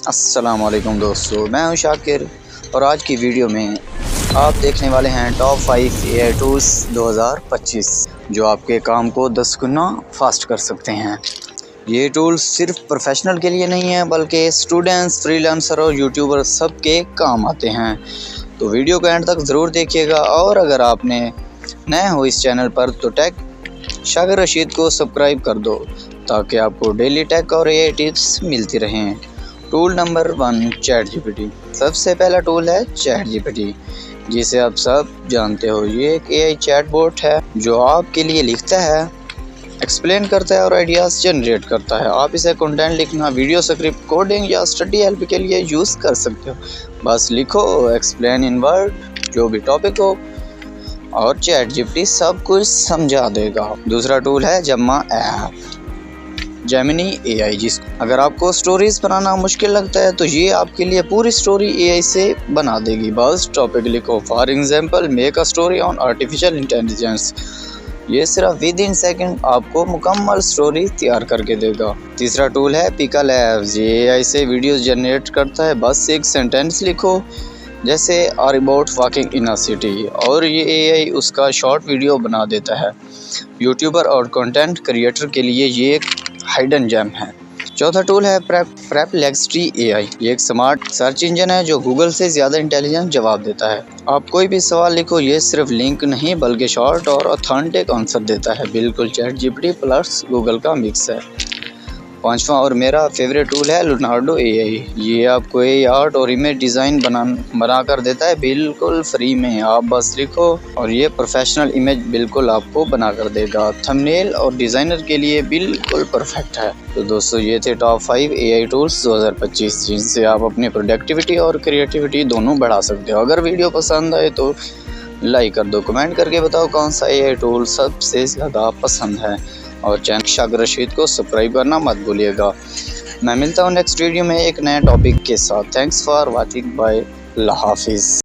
अस्सलामुअलैकुम दोस्तों, मैं हूं शाकिर और आज की वीडियो में आप देखने वाले हैं टॉप 5 AI टूल्स 2025 जो आपके काम को 10 गुना फास्ट कर सकते हैं। ये टूल्स सिर्फ प्रोफेशनल के लिए नहीं है बल्कि स्टूडेंट्स, फ्रीलांसर और यूट्यूबर सबके काम आते हैं। तो वीडियो को एंड तक ज़रूर देखिएगा और अगर आपने नए हो इस चैनल पर तो टेक शाकिर रशीद को सब्सक्राइब कर दो ताकि आपको डेली टेक और AI टिप्स मिलती रहें। Tool number 1 chat GPT. सबसे पहला टूल है चैट जीपीटी, जिसे आप सब जानते हो। ये एक AI चैटबॉट है जो आपके लिए लिखता है, एक्सप्लेन करता है और आइडियाज़ जनरेट करता है। आप इसे कंटेंट लिखना, वीडियो स्क्रिप्ट, कोडिंग या स्टडी हेल्प के लिए यूज़ कर सकते हो। बस लिखो, एक्सप्लेन इन वर्ड जो भी टॉपिक हो और चैट जीपीटी सब कुछ समझा देगा। दूसरा टूल है जम्मा ऐप, जेमिनी AI। अगर आपको स्टोरीज बनाना मुश्किल लगता है तो ये आपके लिए पूरी स्टोरी AI से बना देगी। बस टॉपिक लिखो, for example make a story on artificial intelligence. ये सिर्फ विद इन सेकंड आपको मुकम्मल स्टोरी तैयार करके देगा। तीसरा टूल है पिका लैब्स। ये AI से वीडियोस जनरेट करता है। बस एक सेंटेंस लिखो जैसे are about walking in a city और ये AI उसका शॉर्ट वीडियो बना देता है। यूट्यूबर और कंटेंट क्रिएटर के लिए ये एक हाइडन जेम है। चौथा टूल है परप्लेक्सिटी AI। ये एक स्मार्ट सर्च इंजन है जो गूगल से ज़्यादा इंटेलिजेंट जवाब देता है। आप कोई भी सवाल लिखो, ये सिर्फ लिंक नहीं बल्कि शॉर्ट और ऑथेंटिक आंसर देता है। बिल्कुल चैट जीपीटी प्लस गूगल का मिक्स है। पांचवा और मेरा फेवरेट टूल है लियोनार्डो AI। ये आपको आर्ट और इमेज डिज़ाइन बना कर देता है बिल्कुल फ्री में। आप बस लिखो और ये प्रोफेशनल इमेज बिल्कुल आपको बना कर देगा। थंबनेल और डिज़ाइनर के लिए बिल्कुल परफेक्ट है। तो दोस्तों, ये थे टॉप 5 AI टूल्स 2025 जिनसे आप अपनी प्रोडक्टिविटी और क्रिएटिविटी दोनों बढ़ा सकते हो। अगर वीडियो पसंद आए तो लाइक कर दो, कमेंट करके बताओ कौन सा AI टूल सबसे ज़्यादा पसंद है और चैनल शाकिर रशीद को सब्सक्राइब करना मत भूलिएगा। मैं मिलता हूँ नेक्स्ट वीडियो में एक नए टॉपिक के साथ। थैंक्स फॉर वॉचिंग, बाय, अल्लाह हाफिज़।